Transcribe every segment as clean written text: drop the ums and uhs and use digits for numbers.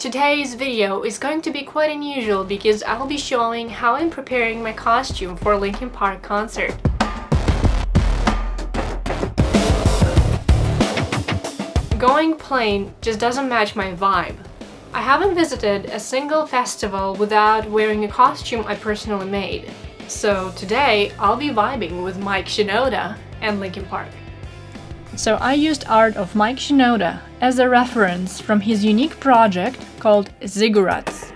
Today's video is going to be quite unusual because I'll be showing how I'm preparing my costume for Linkin Park concert. Going plain just doesn't match my vibe. I haven't visited a single festival without wearing a costume I personally made. So today I'll be vibing with Mike Shinoda and Linkin Park. So I used art of Mike Shinoda as a reference from his unique project called Ziggurats.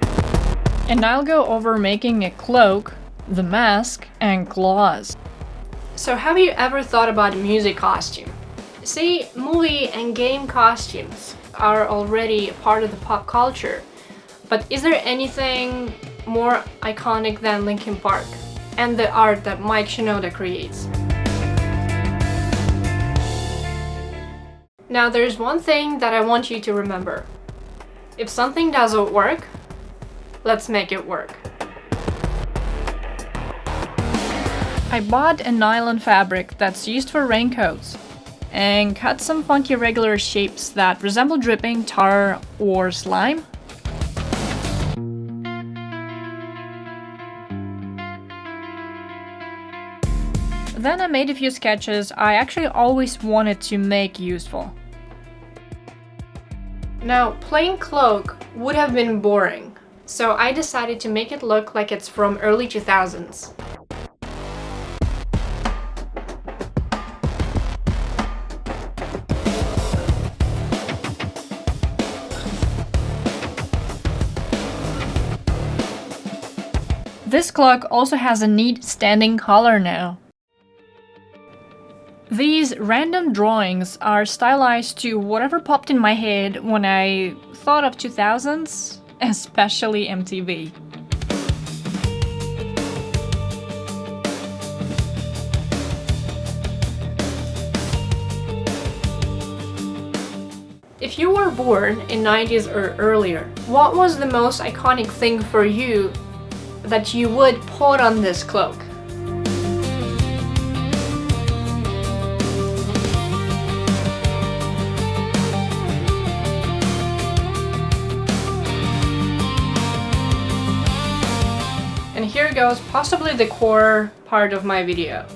And I'll go over making a cloak, the mask, and claws. So have you ever thought about a music costume? See, movie and game costumes are already a part of the pop culture, but is there anything more iconic than Linkin Park and the art that Mike Shinoda creates? Now there's one thing that I want you to remember. If something doesn't work, let's make it work. I bought a nylon fabric that's used for raincoats and cut some funky regular shapes that resemble dripping, tar, or slime. Then I made a few sketches I actually always wanted to make useful. Now, plain cloak would have been boring, so I decided to make it look like it's from early 2000s. This cloak also has a neat standing collar now. These random drawings are stylized to whatever popped in my head when I thought of 2000s, especially MTV. If you were born in 90s or earlier, what was the most iconic thing for you that you would put on this cloak? And here goes possibly the core part of my video.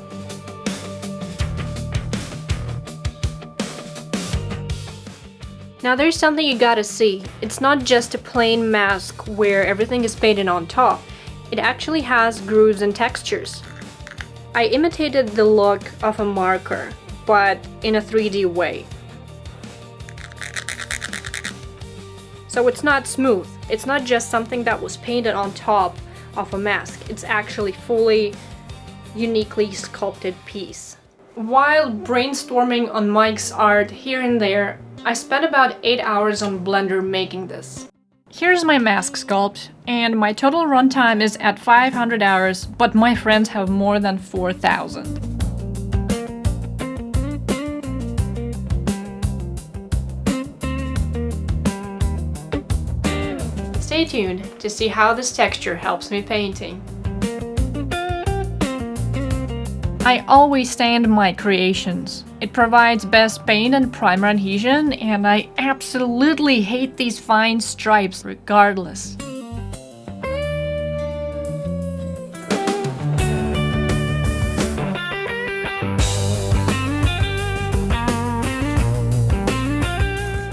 Now there's something you gotta see. It's not just a plain mask where everything is painted on top. It actually has grooves and textures. I imitated the look of a marker, but in a 3D way. So it's not smooth. It's not just something that was painted on top of a mask. It's actually fully, uniquely sculpted piece. While brainstorming on Mike's art here and there, I spent about 8 hours on Blender making this. Here's my mask sculpt, and my total runtime is at 500 hours, but my friends have more than 4,000. Stay tuned to see how this texture helps me painting. I always sand my creations. It provides best paint and primer adhesion, and I absolutely hate these fine stripes regardless.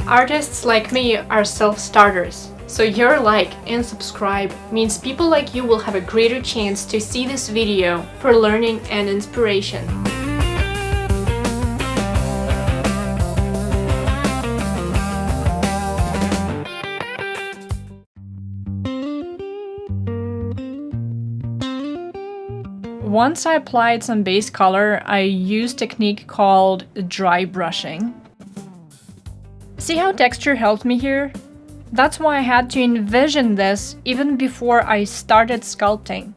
Artists like me are self-starters. So your like and subscribe means people like you will have a greater chance to see this video for learning and inspiration. Once I applied some base color, I used a technique called dry brushing. See how texture helped me here? That's why I had to envision this even before I started sculpting.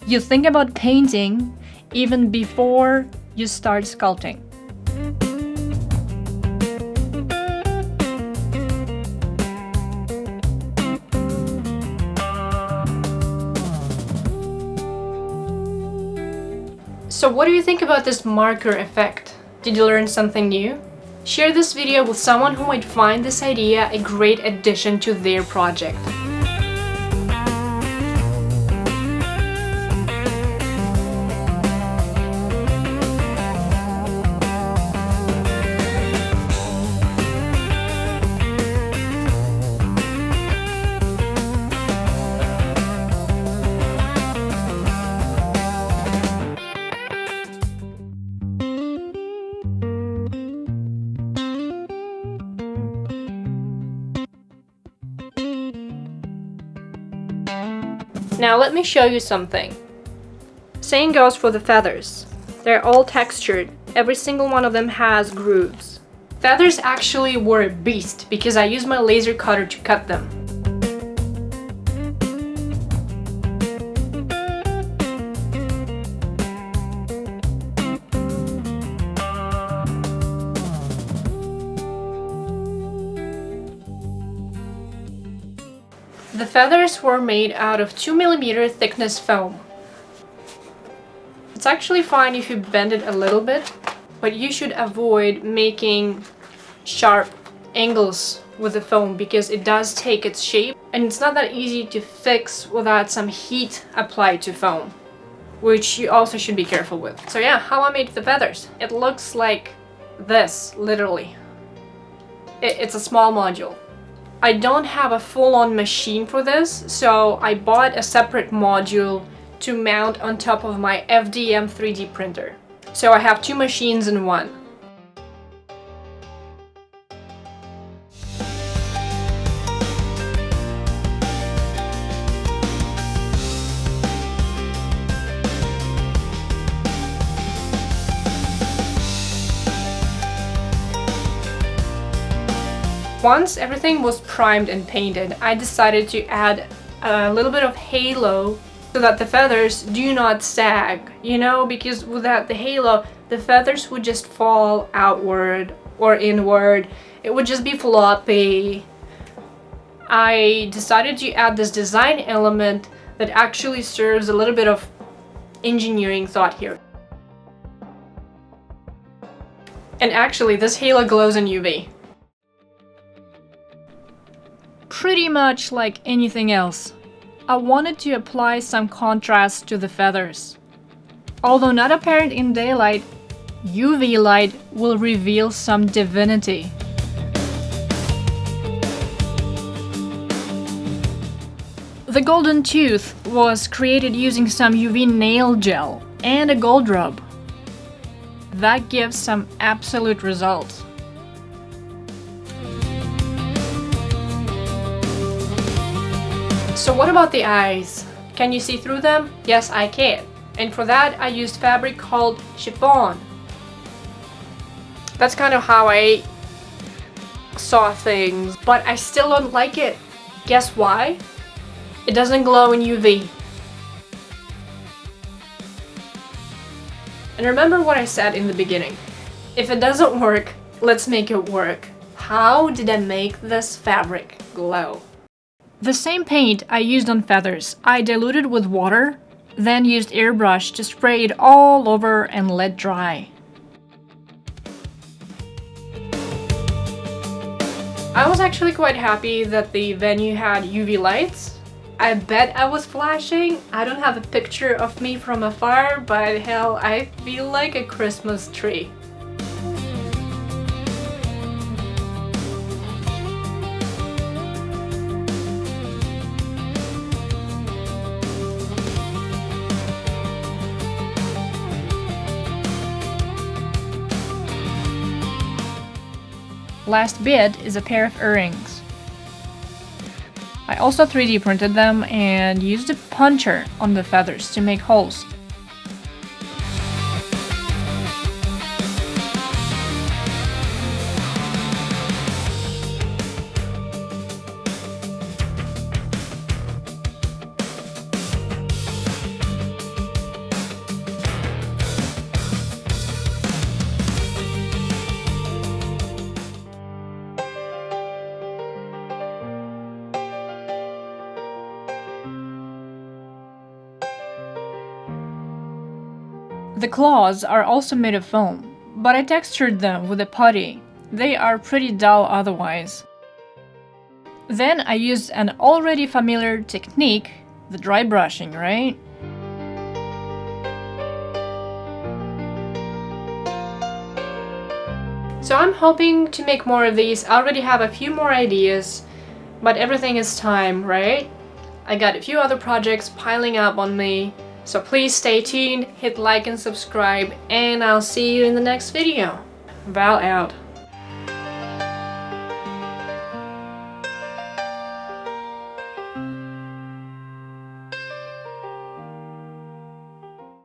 You think about painting even before you start sculpting. So what do you think about this marker effect? Did you learn something new? Share this video with someone who might find this idea a great addition to their project. Now let me show you something. Same goes for the feathers. They're all textured. Every single one of them has grooves. Feathers actually were a beast because I used my laser cutter to cut them. The feathers were made out of 2mm thickness foam. It's actually fine if you bend it a little bit, but you should avoid making sharp angles with the foam because it does take its shape and it's not that easy to fix without some heat applied to foam, which you also should be careful with. So yeah, how I made the feathers. It looks like this, literally. It's a small module. I don't have a full-on machine for this, so I bought a separate module to mount on top of my FDM 3D printer. So I have two machines in one. Once everything was primed and painted, I decided to add a little bit of halo so that the feathers do not sag, you know, because without the halo, the feathers would just fall outward or inward. It would just be floppy. I decided to add this design element that actually serves a little bit of engineering thought here. And actually, this halo glows in UV. Pretty much like anything else, I wanted to apply some contrast to the feathers. Although not apparent in daylight, UV light will reveal some divinity. The golden tooth was created using some UV nail gel and a gold rub. That gives some absolute results. So what about the eyes? Can you see through them? Yes, I can. And for that, I used fabric called chiffon. That's kind of how I saw things, but I still don't like it. Guess why? It doesn't glow in UV. And remember what I said in the beginning. If it doesn't work, let's make it work. How did I make this fabric glow? The same paint I used on feathers, I diluted with water, then used airbrush to spray it all over and let dry. I was actually quite happy that the venue had UV lights. I bet I was flashing. I don't have a picture of me from afar, but hell, I feel like a Christmas tree. Last bit is a pair of earrings. I also 3D printed them and used a puncher on the feathers to make holes. The claws are also made of foam, but I textured them with a putty They are pretty dull otherwise. Then I used an already familiar technique, the dry brushing, right? So I'm hoping to make more of these. I already have a few more ideas, but everything is time, right? I got a few other projects piling up on me, so please stay tuned, hit like and subscribe, and I'll see you in the next video. Val out.